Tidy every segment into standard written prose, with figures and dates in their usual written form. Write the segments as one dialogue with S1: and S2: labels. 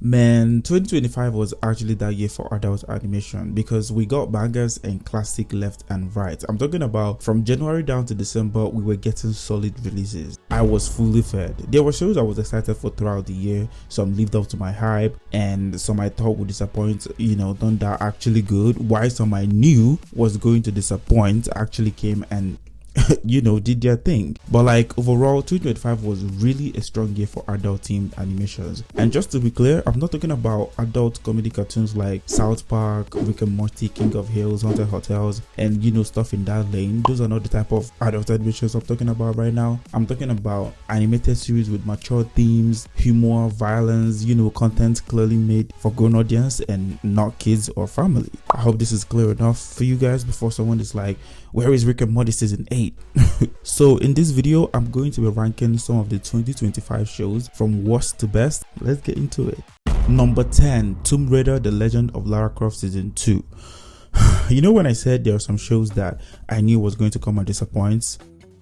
S1: Man, 2025 was actually that year for adult animation because we got bangers and classic left and right. I'm talking about from January down to December, we were getting solid releases. I was fully fed. There were shows I was excited for throughout the year, some lived up to my hype, and some I thought would disappoint, none that actually good, while some I knew was going to disappoint actually came and did their thing. But like overall, 2025 was really a strong year for adult themed animations. And just to be clear, I'm not talking about adult comedy cartoons like South Park, Rick and Morty, King of Hills, Haunted Hotels, and stuff in that lane. Those are not the type of adult animations I'm talking about right now. I'm talking about animated series with mature themes, humor, violence, content clearly made for grown audience and not kids or family. I hope this is clear enough for you guys before someone is like, where is Rick and Morty season 8? So in this video, I'm going to be ranking some of the 2025 shows from worst to best. Let's get into it. Number 10, Tomb Raider: The Legend of Lara Croft season 2. When I said there are some shows that I knew was going to come and disappoint?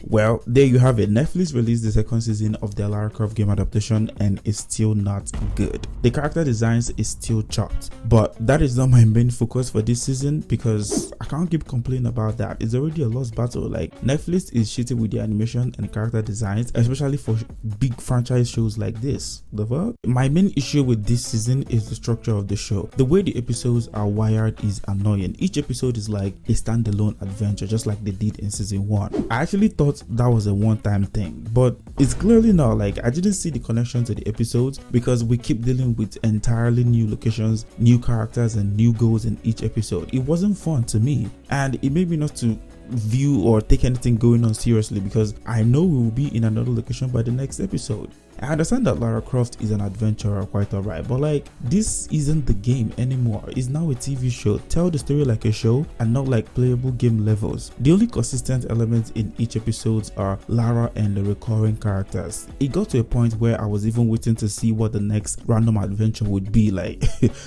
S1: Well, there you have it. Netflix released the second season of their Lara Croft game adaptation and it's still not good. The character designs is still chopped, but that is not my main focus for this season because I can't keep complaining about that. It's already a lost battle. Like, Netflix is shitty with the animation and character designs, especially for big franchise shows like this. The fuck? My main issue with this season is the structure of the show. The way the episodes are wired is annoying. Each episode is like a standalone adventure, just like they did in season 1. I actually thought that was a one-time thing, but it's clearly not. Like, I didn't see the connection to the episodes because we keep dealing with entirely new locations, new characters, and new goals in each episode. It wasn't fun to me, and it made me not to view or take anything going on seriously because I know we will be in another location by the next episode. I understand that Lara Croft is an adventurer, quite alright, but like, this isn't the game anymore. It's now a TV show. Tell the story like a show and not like playable game levels. The only consistent elements in each episode are Lara and the recurring characters. It got to a point where I was even waiting to see what the next random adventure would be like.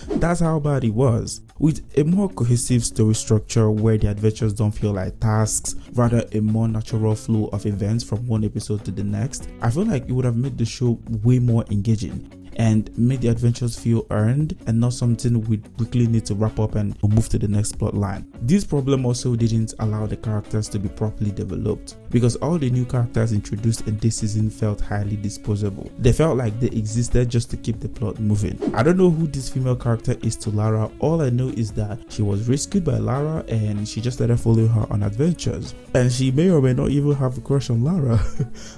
S1: That's how bad it was. With a more cohesive story structure where the adventures don't feel like tasks, rather a more natural flow of events from one episode to the next, I feel like it would have made the show way more engaging and made the adventures feel earned and not something we quickly need to wrap up and move to the next plot line. This problem also didn't allow the characters to be properly developed because all the new characters introduced in this season felt highly disposable. They felt like they existed just to keep the plot moving. I don't know who this female character is to Lara. All I know is that she was rescued by Lara and she just started following her on adventures, and she may or may not even have a crush on Lara.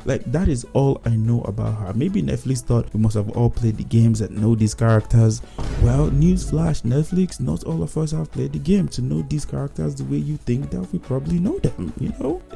S1: Like, that is all I know about her. Maybe Netflix thought we must have all played the games and know these characters. Well, newsflash, Netflix, not all of us have played the game to know these characters the way you think that we probably know them,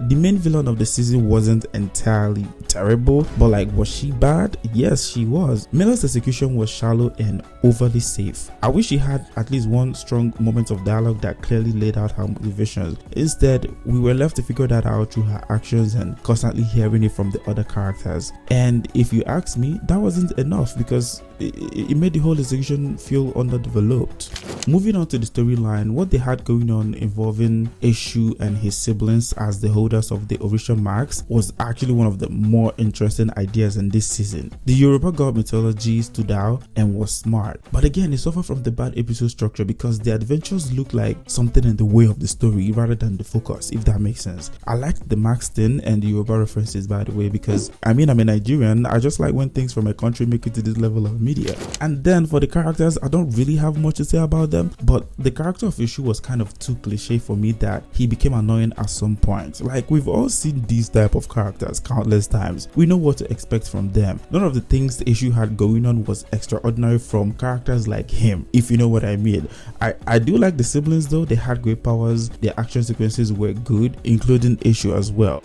S1: The main villain of the season wasn't entirely terrible, but like, was she bad? Yes, she was. Miller's execution was shallow and overly safe. I wish she had at least one strong moment of dialogue that clearly laid out her motivations. Instead, we were left to figure that out through her actions and constantly hearing it from the other characters. And if you ask me, that wasn't enough because it made the whole execution feel underdeveloped. Moving on to the storyline, what they had going on involving Eshu and his siblings as the holders of the Orisha marks was actually one of the more interesting ideas in this season. The Yoruba god mythology stood out and was smart, but again, it suffered from the bad episode structure because the adventures looked like something in the way of the story rather than the focus, if that makes sense. I liked the Max thing and the Yoruba references, by the way, because I'm a Nigerian. I just like when things from my country make it to this level of media. And then for the characters, I don't really have much to say about them, but the character of Ishu was kind of too cliche for me that he became annoying at some point. Like, we've all seen these type of characters countless times. We know what to expect from them. None of the things the Ishu had going on was extraordinary from characters like him, if you know what I mean. I do like the siblings though. They had great powers. Their action sequences were good, including Ishu as well.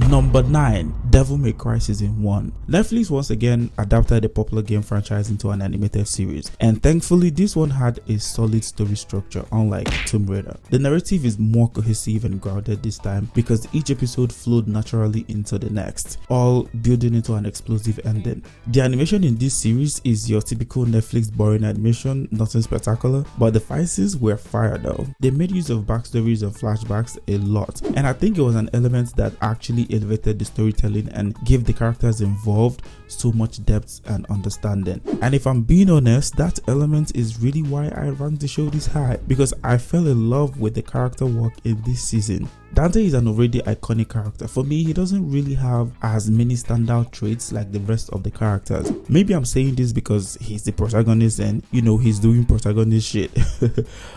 S1: Number 9, Devil May Cry Season 1. Netflix once again adapted the popular game franchise into an animated series, and thankfully this one had a solid story structure unlike Tomb Raider. The narrative is more cohesive and grounded this time because each episode flowed naturally into the next, all building into an explosive ending. The animation in this series is your typical Netflix boring animation, nothing spectacular, but the fight scenes were fire though. They made use of backstories and flashbacks a lot, and I think it was an element that actually elevated the storytelling storytelling and gave the characters involved so much depth and understanding. And if I'm being honest, that element is really why I ranked the show this high, because I fell in love with the character work in this season. Dante is an already iconic character. For me, he doesn't really have as many standout traits like the rest of the characters. Maybe I'm saying this because he's the protagonist and he's doing protagonist shit.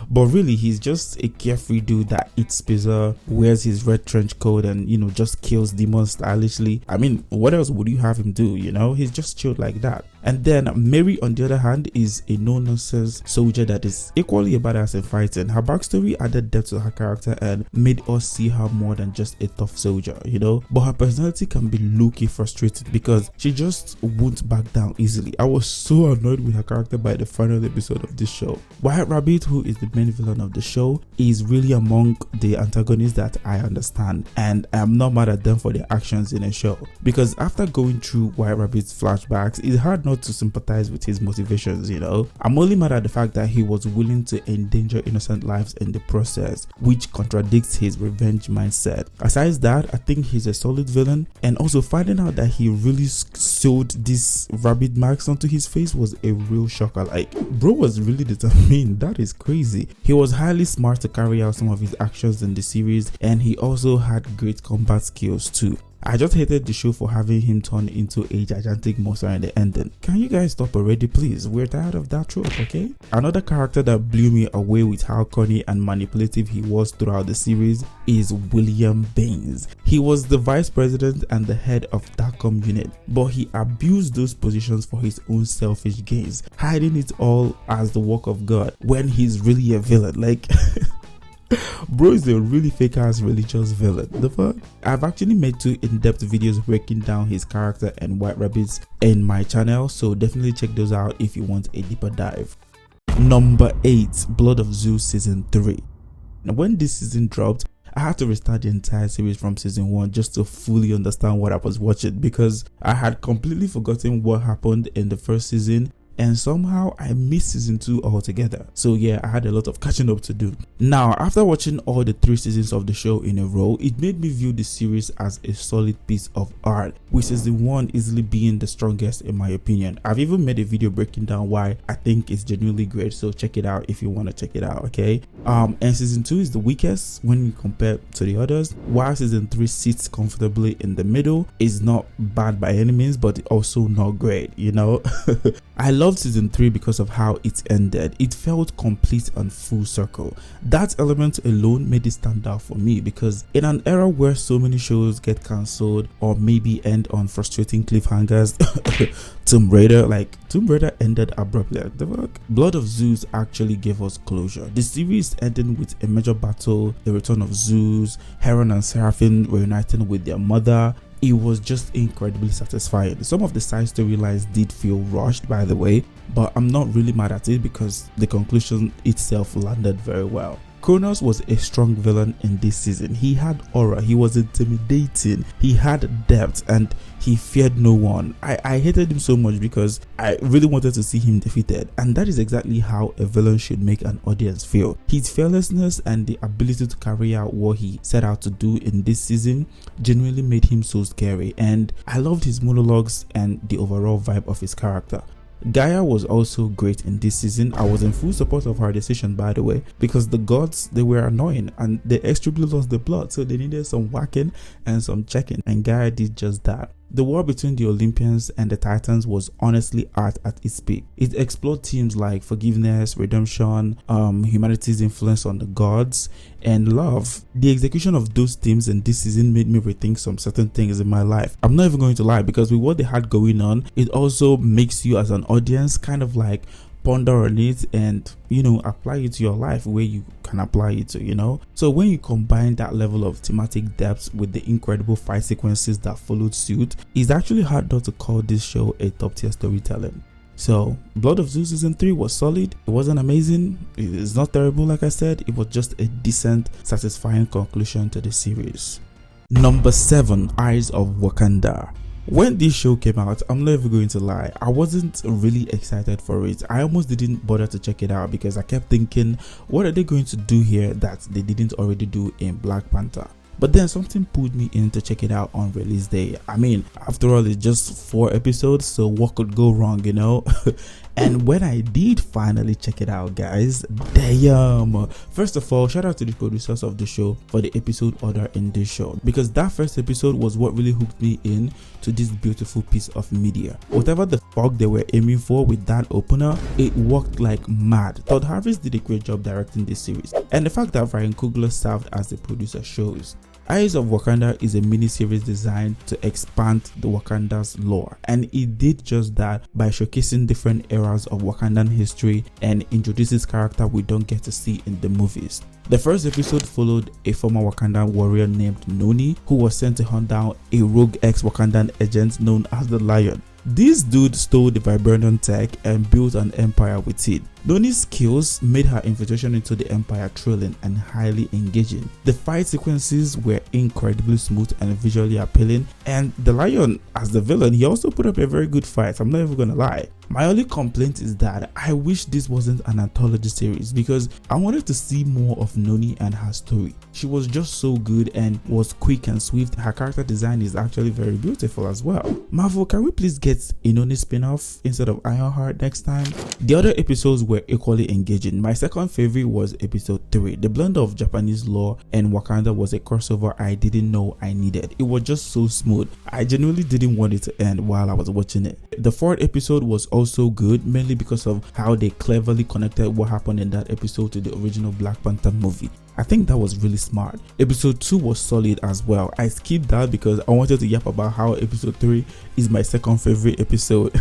S1: But really, he's just a carefree dude that eats pizza, wears his red trench coat, and just kills demons stylishly. I mean, what else would you have him do? He's just chilled like that. And then Mary, on the other hand, is a no-nonsense soldier that is equally a badass in fighting. Her backstory added depth to her character and made us see her more than just a tough soldier, But her personality can be low-key frustrating because she just won't back down easily. I was so annoyed with her character by the final episode of this show. White Rabbit, who is the main villain of the show, is really among the antagonists that I understand, and I am not mad at them for their actions in a show, because after going through White Rabbit's flashbacks, it's hard not to sympathize with his motivations. I'm only mad at the fact that he was willing to endanger innocent lives in the process, which contradicts his revenge mindset. Aside that, I think he's a solid villain, and also finding out that he really sewed these rabbit marks onto his face was a real shocker. Like, bro was really determined. That is crazy. He was highly smart to carry out some of his actions in the series, and he also had great combat skills too. I just hated the show for having him turn into a gigantic monster in the ending. Can you guys stop already, please? We're tired of that trope, okay? Another character that blew me away with how corny and manipulative he was throughout the series is William Baines. He was the vice president and the head of DACOM unit, but he abused those positions for his own selfish gains, hiding it all as the work of God when he's really a villain. Like, bro is a really fake ass religious villain. The fuck? I've actually made 2 in-depth videos breaking down his character and White Rabbits in my channel, so definitely check those out if you want a deeper dive. Number 8, Blood of Zeus season 3. Now, when this season dropped, I had to restart the entire series from season 1 just to fully understand what I was watching, because I had completely forgotten what happened in the first season, and somehow I missed season 2 altogether. So yeah, I had a lot of catching up to do. Now, after watching all the 3 seasons of the show in a row, it made me view the series as a solid piece of art, with season 1 easily being the strongest in my opinion. I've even made a video breaking down why I think it's genuinely great, so check it out if you want to check it out, okay? And season 2 is the weakest when you compare to the others, while season 3 sits comfortably in the middle. It's not bad by any means, but also not great, I loved season 3 because of how it ended. It felt complete and full circle. That element alone made it stand out for me, because in an era where so many shows get cancelled or maybe end on frustrating cliffhangers, Tomb Raider ended abruptly. The fuck? Blood of Zeus actually gave us closure. The series ended with a major battle, the return of Zeus, Heron and Seraphim reuniting with their mother. It was just incredibly satisfying. Some of the side storylines did feel rushed, by the way, but I'm not really mad at it because the conclusion itself landed very well. Kronos was a strong villain in this season. He had aura, he was intimidating, he had depth, and he feared no one. I hated him so much because I really wanted to see him defeated, and that is exactly how a villain should make an audience feel. His fearlessness and the ability to carry out what he set out to do in this season genuinely made him so scary, and I loved his monologues and the overall vibe of his character. Gaia was also great in this season. I was in full support of her decision, by the way, because the gods, they were annoying and they extremely lost the plot, so they needed some whacking and some checking, and Gaia did just that. The war between the Olympians and the Titans was honestly art at its peak. It explored themes like forgiveness, redemption, humanity's influence on the gods, and love. The execution of those themes in this season made me rethink some certain things in my life. I'm not even going to lie, because with what they had going on, it also makes you as an audience kind of like ponder on it and apply it to your life where you can apply it to. So when you combine that level of thematic depth with the incredible fight sequences that followed suit, it's actually hard not to call this show a top tier storytelling. So Blood of Zeus season 3 was solid. It wasn't amazing, it's not terrible, like I said. It was just a decent, satisfying conclusion to the series. Number 7, Eyes of Wakanda. When this show came out, I'm not even going to lie, I wasn't really excited for it. I almost didn't bother to check it out because I kept thinking, what are they going to do here that they didn't already do in Black Panther? But then something pulled me in to check it out on release day. I mean, after all, it's just 4 episodes, so what could go wrong, you know? And when I did finally check it out, guys, damn. First of all, shout out to the producers of the show for the episode order in this show, because that first episode was what really hooked me in to this beautiful piece of media. Whatever the fuck they were aiming for with that opener, it worked like mad. Todd Harris did a great job directing this series, and the fact that Ryan Coogler served as the producer shows. Eyes of Wakanda is a mini-series designed to expand the Wakanda's lore, and it did just that by showcasing different eras of Wakandan history and introduces characters we don't get to see in the movies. The first episode followed a former Wakandan warrior named Noni, who was sent to hunt down a rogue ex-Wakandan agent known as the Lion. This dude stole the vibranium tech and built an empire with it. Noni's skills made her infiltration into the empire thrilling and highly engaging. The fight sequences were incredibly smooth and visually appealing, and the Lion, as the villain, he also put up a very good fight, I'm not even gonna lie. My only complaint is that I wish this wasn't an anthology series, because I wanted to see more of Noni and her story. She was just so good and was quick and swift. Her character design is actually very beautiful as well. Marvel, can we please get a Noni spin-off instead of Ironheart next time? The other episodes were equally engaging. My second favorite was episode 3. The blend of Japanese lore and Wakanda was a crossover I didn't know I needed. It was just so smooth. I genuinely didn't want it to end while I was watching it. The fourth episode was also good, mainly because of how they cleverly connected what happened in that episode to the original Black Panther movie. I think that was really smart. Episode 2 was solid as well. I skipped that because I wanted to yap about how episode 3 is my second favorite episode.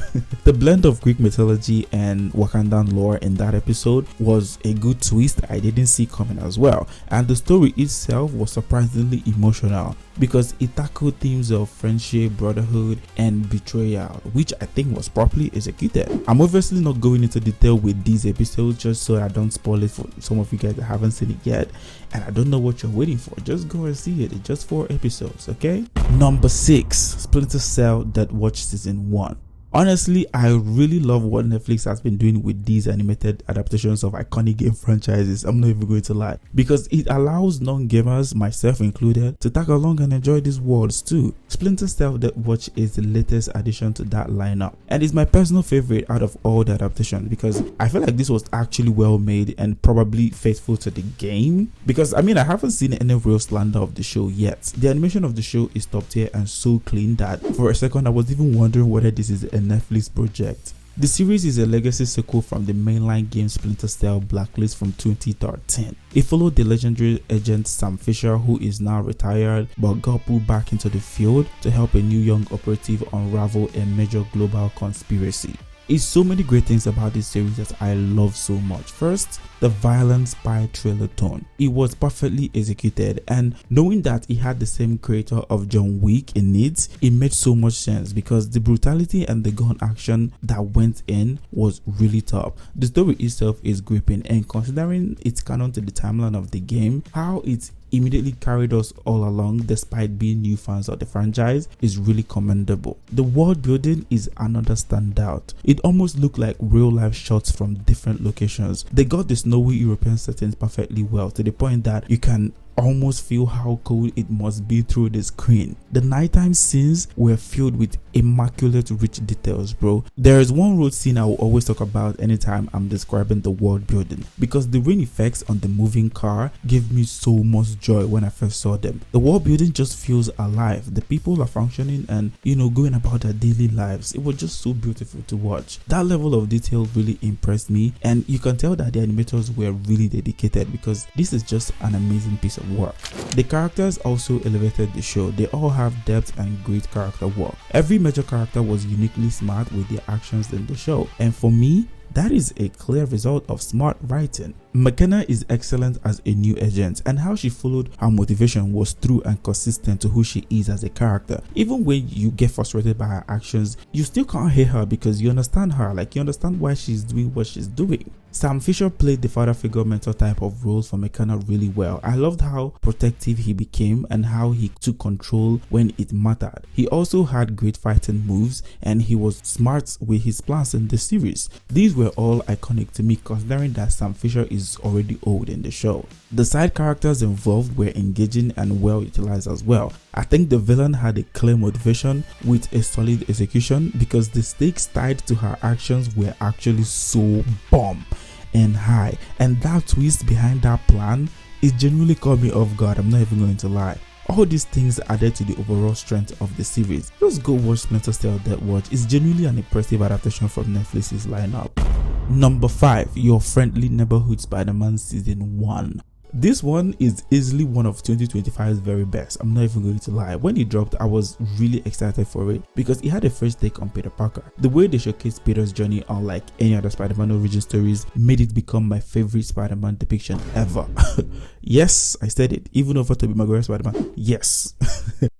S1: The blend of Greek mythology and Wakandan lore in that episode was a good twist I didn't see coming as well. And the story itself was surprisingly emotional because it tackled themes of friendship, brotherhood, and betrayal, which I think was properly executed. I'm obviously not going into detail with these episodes just so I don't spoil it for some of you guys that haven't seen it yet, and I don't know what you're waiting for. Just go and see it. It's just 4 episodes, okay? Number 6, Splinter Cell Death Watch Season 1. Honestly, I really love what Netflix has been doing with these animated adaptations of iconic game franchises. I'm not even going to lie, because it allows non-gamers, myself included, to tag along and enjoy these worlds too. Splinter Cell Death Watch is the latest addition to that lineup, and it's my personal favorite out of all the adaptations because I feel like this was actually well made and probably faithful to the game. Because I mean, I haven't seen any real slander of the show yet. The animation of the show is top tier and so clean that for a second I was even wondering whether this is a Netflix project. The series is a legacy sequel from the mainline game Splinter Cell Blacklist from 2013. It followed the legendary agent Sam Fisher, who is now retired but got pulled back into the field to help a new young operative unravel a major global conspiracy. It's so many great things about this series that I love so much. First, the violent spy thriller tone. It was perfectly executed, and knowing that it had the same creator of John Wick in it, it made so much sense because the brutality and the gun action that went in was really top. The story itself is gripping, and considering its canon to the timeline of the game, how it's immediately carried us all along despite being new fans of the franchise is really commendable. The world building is another standout. It almost looked like real life shots from different locations. They got the snowy European settings perfectly well, to the point that you can almost feel how cold it must be through the screen. The nighttime scenes were filled with immaculate rich details, bro. There is one road scene I will always talk about anytime I'm describing the world building, because the rain effects on the moving car gave me so much joy when I first saw them. The world building just feels alive. The people are functioning and, you know, going about their daily lives. It was just so beautiful to watch. That level of detail really impressed me, and you can tell that the animators were really dedicated because this is just an amazing piece of work. The characters also elevated the show. They all have depth and great character work. Every major character was uniquely smart with their actions in the show, and for me, that is a clear result of smart writing. McKenna is excellent as a new agent, and how she followed her motivation was true and consistent to who she is as a character. Even when you get frustrated by her actions, you still can't hate her because you understand her, like you understand why she's doing what she's doing. Sam Fisher played the father figure mentor type of roles for McKenna really well. I loved how protective he became and how he took control when it mattered. He also had great fighting moves, and he was smart with his plans in the series. These were all iconic to me, considering that Sam Fisher is is already old in the show. The side characters involved were engaging and well utilized as well. I think the villain had a clear motivation with a solid execution because the stakes tied to her actions were actually so bomb and high, and that twist behind that plan, it genuinely caught me off guard. I'm not even going to lie. All these things added to the overall strength of the series. Just go watch Splinter Cell Death Watch. It's genuinely an impressive adaptation from Netflix's lineup. Number 5, Your Friendly Neighborhood Spider-Man Season 1. This one is easily one of 2025's very best. I'm not even going to lie. When it dropped, I was really excited for it because it had a fresh take on Peter Parker. The way they showcased Peter's journey, unlike any other Spider-Man origin stories, made it become my favorite Spider-Man depiction ever. Yes, I said it. Even over Tobey Maguire's Spider-Man. Yes.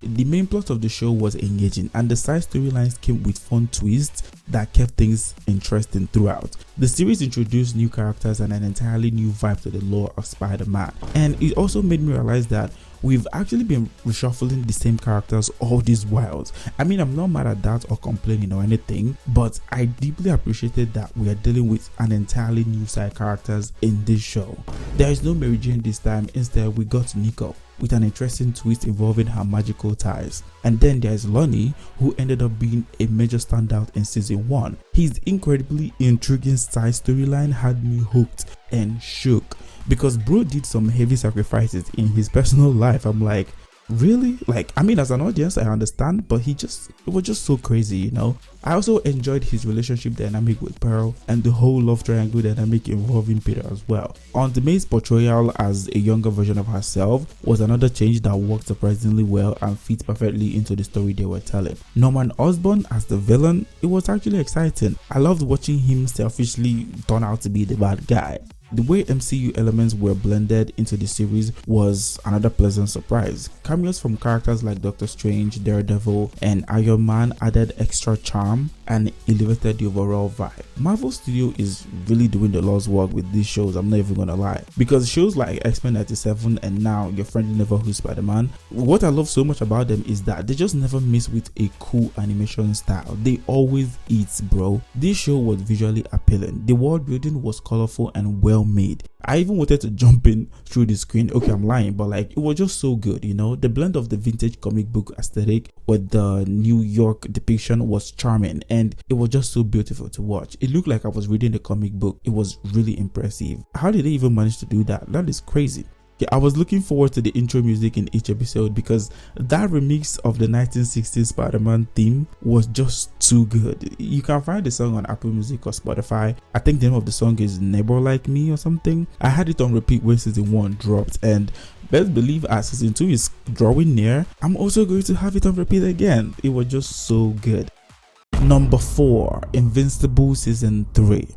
S1: The main plot of the show was engaging, and the side storylines came with fun twists that kept things interesting throughout. The series introduced new characters and an entirely new vibe to the lore of Spider-Man, and it also made me realize that we've actually been reshuffling the same characters all these while. I mean, I'm not mad at that or complaining or anything, but I deeply appreciated that we are dealing with an entirely new side characters in this show. There is no Mary Jane this time. Instead, we got Nico with an interesting twist involving her magical ties. And then there's Lonnie, who ended up being a major standout in season 1. His incredibly intriguing side storyline had me hooked and shook because bro did some heavy sacrifices in his personal life. I'm like, really? Like, I mean, as an audience, I understand, but it was just so crazy, you know? I also enjoyed his relationship dynamic with Pearl and the whole love triangle dynamic involving Peter as well. Aunt May's portrayal as a younger version of herself was another change that worked surprisingly well and fit perfectly into the story they were telling. Norman Osborn as the villain, it was actually exciting. I loved watching him selfishly turn out to be the bad guy. The way MCU elements were blended into the series was another pleasant surprise. Cameos from characters like Doctor Strange, Daredevil, and Iron Man added extra charm and elevated the overall vibe. Marvel Studio is really doing the Lord's work with these shows, I'm not even gonna lie. Because shows like X-Men 97 and now Your Friendly Neighborhood Spider-Man, what I love so much about them is that they just never miss with a cool animation style. They always eat, bro. This show was visually appealing. The world building was colorful and well made. I even wanted to jump in through the screen. Okay, I'm lying, but like, it was just so good, you know? The blend of the vintage comic book aesthetic with the New York depiction was charming, and it was just so beautiful to watch. It looked like I was reading the comic book. It was really impressive. How did they even manage to do that? That is crazy. I was looking forward to the intro music in each episode because that remix of the 1960s Spider-Man theme was just too good. You can find the song on Apple Music or Spotify. I think the name of the song is Neighbor Like Me or something. I had it on repeat when season 1 dropped, and best believe as season 2 is drawing near, I'm also going to have it on repeat again. It was just so good. Number 4, Invincible Season 3.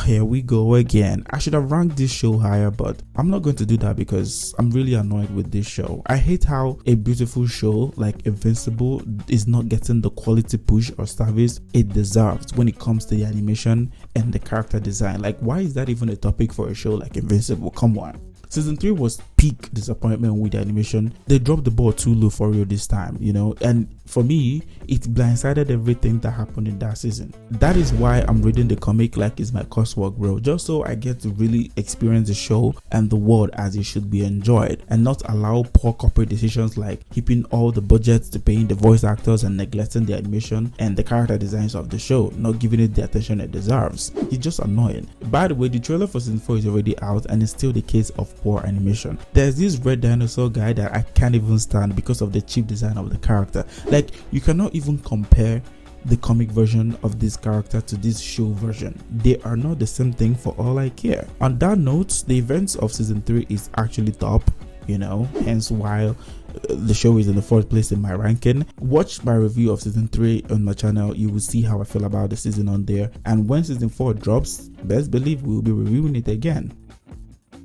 S1: Here we go again. I should have ranked this show higher, but I'm not going to do that because I'm really annoyed with this show. I hate how a beautiful show like Invincible is not getting the quality push or service it deserves when it comes to the animation and the character design. Like, why is that even a topic for a show like Invincible? Come on. Season 3 was peak disappointment with the animation. They dropped the ball too low for real this time, you know, and for me, it blindsided everything that happened in that season. That is why I'm reading the comic like it's my coursework, bro, just so I get to really experience the show and the world as it should be enjoyed, and not allow poor corporate decisions like keeping all the budgets to paying the voice actors and neglecting the animation and the character designs of the show, not giving it the attention it deserves. It's just annoying. By the way, the trailer for season 4 is already out, and it's still the case of poor animation. There's this red dinosaur guy that I can't even stand because of the cheap design of the character. Like, you cannot even compare the comic version of this character to this show version. They are not the same thing for all I care. On that note, the events of season 3 is actually top, you know, hence why the show is in the 4th place in my ranking. Watch my review of season 3 on my channel. You will see how I feel about the season on there, and when season 4 drops, best believe we will be reviewing it again.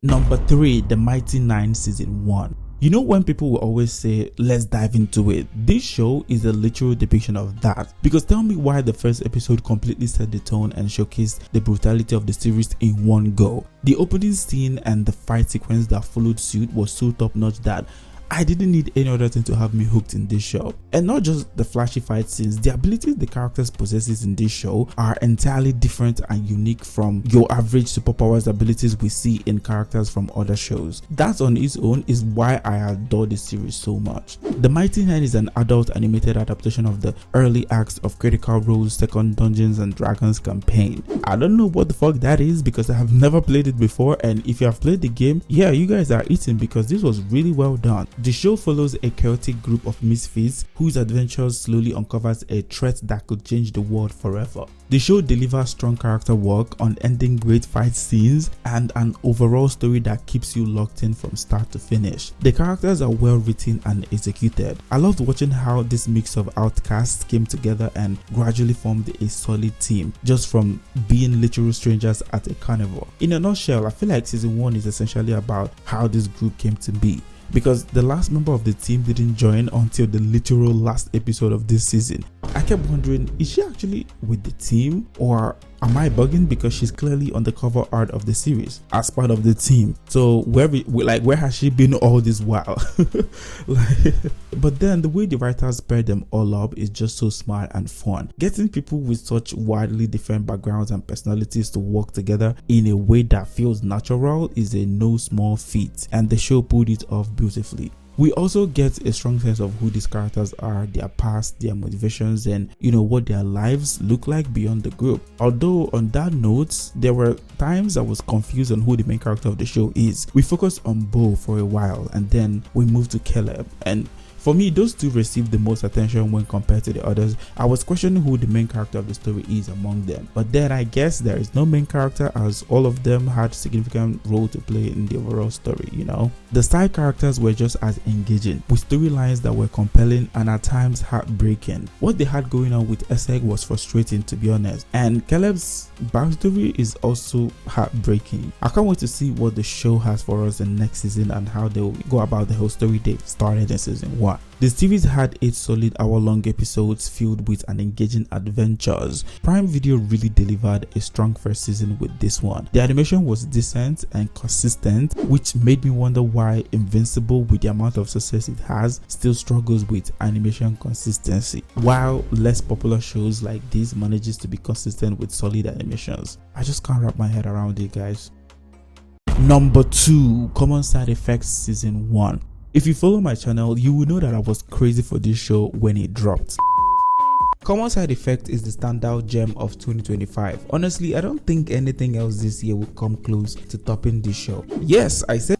S1: Number 3, The Mighty 9 Season 1. You know when people will always say, let's dive into it? This show is a literal depiction of that. Because tell me why the first episode completely set the tone and showcased the brutality of the series in one go. The opening scene and the fight sequence that followed suit was so top notch that I didn't need any other thing to have me hooked in this show. And not just the flashy fight scenes, the abilities the characters possesses in this show are entirely different and unique from your average superpowers abilities we see in characters from other shows. That on its own is why I adore this series so much. The Mighty Nine is an adult animated adaptation of the early acts of Critical Role's second Dungeons and Dragons campaign. I don't know what the fuck that is because I have never played it before, and if you have played the game, yeah, you guys are eating because this was really well done. The show follows a chaotic group of misfits whose adventures slowly uncovers a threat that could change the world forever. The show delivers strong character work, unending great fight scenes, and an overall story that keeps you locked in from start to finish. The characters are well written and executed. I loved watching how this mix of outcasts came together and gradually formed a solid team, just from being literal strangers at a carnival. In a nutshell, I feel like season 1 is essentially about how this group came to be, because the last member of the team didn't join until the literal last episode of this season. I kept wondering, is she actually with the team, or am I bugging because she's clearly on the cover art of the series as part of the team? So where has she been all this while? But then the way the writers pair them all up is just so smart and fun. Getting people with such widely different backgrounds and personalities to work together in a way that feels natural is a no small feat, and the show pulled it off beautifully. We also get a strong sense of who these characters are, their past, their motivations, and what their lives look like beyond the group. Although on that note, there were times I was confused on who the main character of the show is. We focused on Bo for a while, and then we moved to Caleb, and for me, those two received the most attention when compared to the others. I was questioning who the main character of the story is among them, but then I guess there is no main character, as all of them had significant role to play in the overall story, The side characters were just as engaging, with storylines that were compelling and at times heartbreaking. What they had going on with Essek was frustrating, to be honest, and Caleb's backstory is also heartbreaking. I can't wait to see what the show has for us in next season and how they will go about the whole story they started in season 1. The series had 8 solid hour-long episodes filled with an engaging adventures. Prime Video really delivered a strong first season with this one. The animation was decent and consistent, which made me wonder why Invincible, with the amount of success it has, still struggles with animation consistency, while less popular shows like this manages to be consistent with solid animations. I just can't wrap my head around it, guys. Number 2, Common Side Effects Season 1. If you follow my channel, you will know that I was crazy for this show when it dropped. Common Side Effect is the standout gem of 2025. Honestly, I don't think anything else this year will come close to topping this show. Yes, I said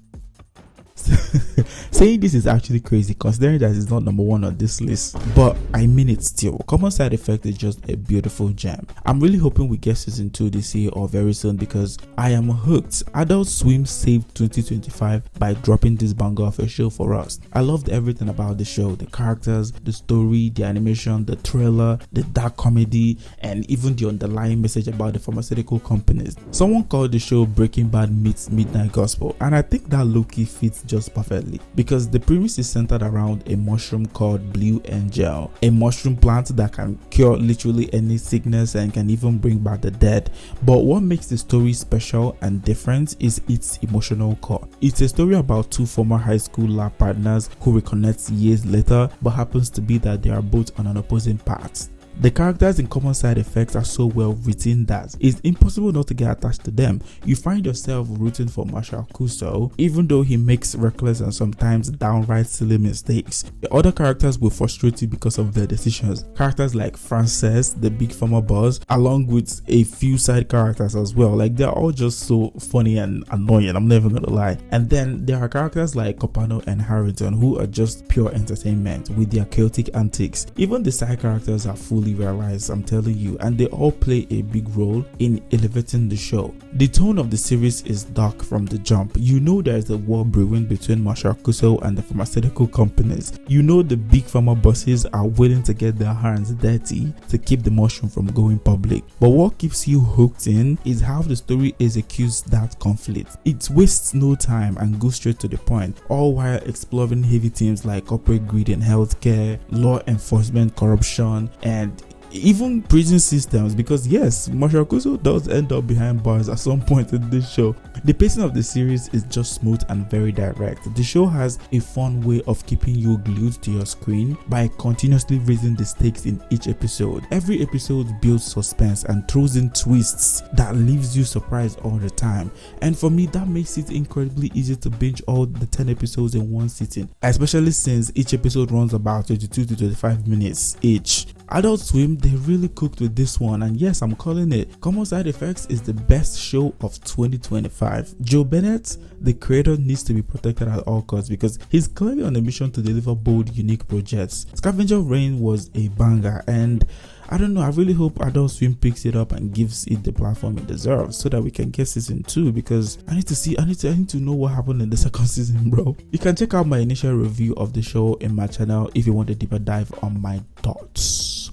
S1: saying this is actually crazy considering that it's not number 1 on this list, but I mean it still. Common Side Effect is just a beautiful gem. I'm really hoping we get season 2 this year or very soon because I am hooked. Adult Swim saved 2025 by dropping this banger of a show for us. I loved everything about the show, the characters, the story, the animation, the trailer, the dark comedy, and even the underlying message about the pharmaceutical companies. Someone called the show Breaking Bad meets Midnight Gospel, and I think that low-key fits just perfectly because the premise is centered around a mushroom called Blue Angel, a mushroom plant that can cure literally any sickness and can even bring back the dead. But what makes the story special and different is its emotional core. It's a story about 2 former high school lab partners who reconnect years later, but happens to be that they are both on an opposing path. The characters in Common Side Effects are so well written that it's impossible not to get attached to them. You find yourself rooting for Marshall Kuso, even though he makes reckless and sometimes downright silly mistakes. The other characters will frustrate you because of their decisions. Characters like Frances, the big pharma boss, along with a few side characters as well. Like, they're all just so funny and annoying, I'm never gonna lie. And then there are characters like Copano and Harrington who are just pure entertainment with their chaotic antics. Even the side characters are fully realized, I'm telling you, and they all play a big role in elevating the show. The tone of the series is dark from the jump. You know there's a war brewing between Marshall Kuso and the pharmaceutical companies. You know the big pharma bosses are willing to get their hands dirty to keep the mushroom from going public. But what keeps you hooked in is how the story executes that conflict. It wastes no time and goes straight to the point, all while exploring heavy themes like corporate greed in healthcare, law enforcement, corruption, and even prison systems, because yes, Marshall Kuso does end up behind bars at some point in this show. The pacing of the series is just smooth and very direct. The show has a fun way of keeping you glued to your screen by continuously raising the stakes in each episode. Every episode builds suspense and throws in twists that leaves you surprised all the time, and for me that makes it incredibly easy to binge all the 10 episodes in one sitting, especially since each episode runs about 22 to 25 minutes each. Adult Swim, they really cooked with this one, and yes, I'm calling it. Common Side Effects is the best show of 2025. Joe Bennett, the creator, needs to be protected at all costs because he's clearly on a mission to deliver bold, unique projects. Scavenger Reign was a banger, and I don't know, I really hope Adult Swim picks it up and gives it the platform it deserves so that we can get season 2, because I need to know what happened in the second season, bro. You can check out my initial review of the show in my channel if you want a deeper dive on my thoughts.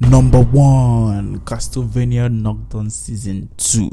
S1: Number 1, Castlevania Nocturne Season 2.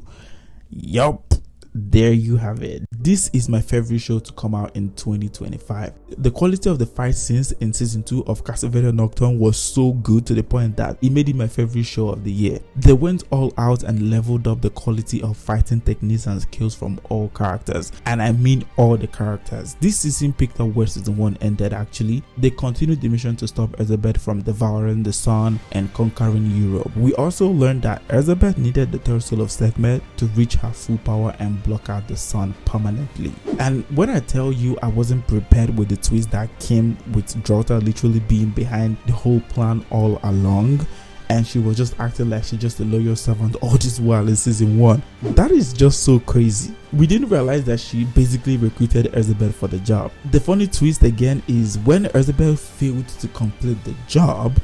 S1: Yup, there you have it. This is my favorite show to come out in 2025. The quality of the fight scenes in season 2 of Castlevania Nocturne was so good to the point that it made it my favorite show of the year. They went all out and leveled up the quality of fighting techniques and skills from all characters, and I mean all the characters. This season picked up where season 1 ended actually. They continued the mission to stop Elizabeth from devouring the sun and conquering Europe. We also learned that Elizabeth needed the third soul of Sekhmet to reach her full power and block out the sun permanently. And when I tell you I wasn't prepared with the twist that came with Drota literally being behind the whole plan all along, and she was just acting like she's just a loyal servant all this while in season 1, that is just so crazy. We didn't realize that she basically recruited Elizabeth for the job. The funny twist again is when Elizabeth failed to complete the job,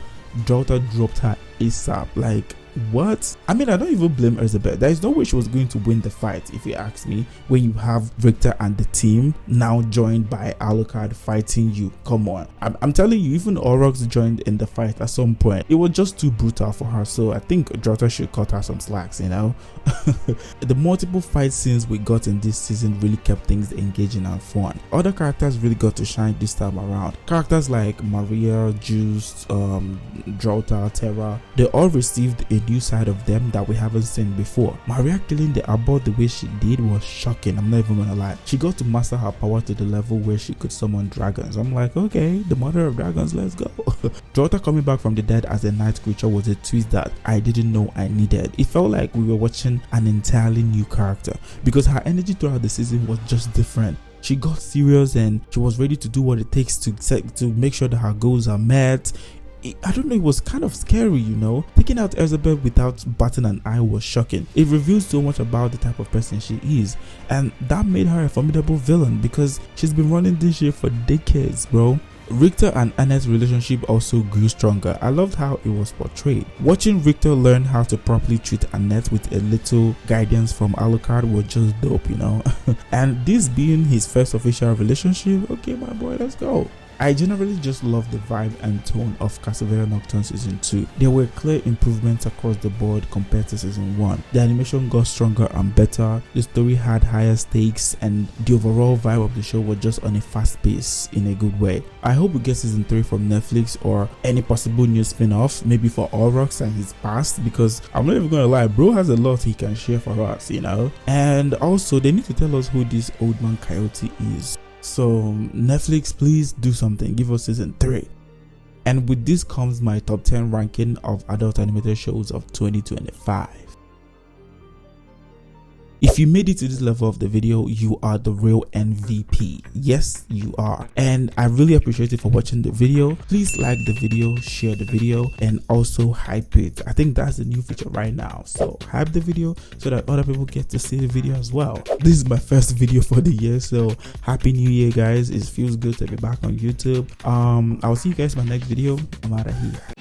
S1: Drota dropped her ASAP. Like, what? I mean, I don't even blame Elizabeth. There is no way she was going to win the fight, if you ask me, when you have Richter and the team now joined by Alucard fighting you. Come on. I'm telling you, even Aurochs joined in the fight at some point. It was just too brutal for her, so I think Drota should cut her some slacks, you know? The multiple fight scenes we got in this season really kept things engaging and fun. Other characters really got to shine this time around. Characters like Maria, Juice, Drota, Terra, they all received a new side of them that we haven't seen before. Maria killing the abbot the way she did was shocking, I'm not even gonna lie. She got to master her power to the level where she could summon dragons. I'm like, okay, the mother of dragons, let's go. Drota coming back from the dead as a night creature was a twist that I didn't know I needed. It felt like we were watching an entirely new character because her energy throughout the season was just different. She got serious and she was ready to do what it takes to make sure that her goals are met. I don't know, it was kind of scary, you know. Taking out Elizabeth without batting an eye was shocking. It reveals so much about the type of person she is, and that made her a formidable villain because she's been running this shit for decades, bro. Richter and Annette's relationship also grew stronger. I loved how it was portrayed. Watching Richter learn how to properly treat Annette with a little guidance from Alucard was just dope, you know. And this being his first official relationship, okay my boy, let's go. I generally just love the vibe and tone of Castlevania Nocturne Season 2. There were clear improvements across the board compared to Season 1. The animation got stronger and better, the story had higher stakes, and the overall vibe of the show was just on a fast pace in a good way. I hope we get Season 3 from Netflix or any possible new spin-off, maybe for Aurochs and his past, because I'm not even gonna lie, bro has a lot he can share for us, you know. And also, they need to tell us who this old man Coyote is. So Netflix, please do something, give us Season 3. And with this comes my top 10 ranking of adult animated shows of 2025. If you made it to this level of the video, you are the real MVP. Yes, you are. And I really appreciate it for watching the video. Please like the video, share the video, and also hype it. I think that's the new feature right now. So hype the video so that other people get to see the video as well. This is my first video for the year, so happy new year guys. It feels good to be back on YouTube. I'll see you guys in my next video. I'm out of here.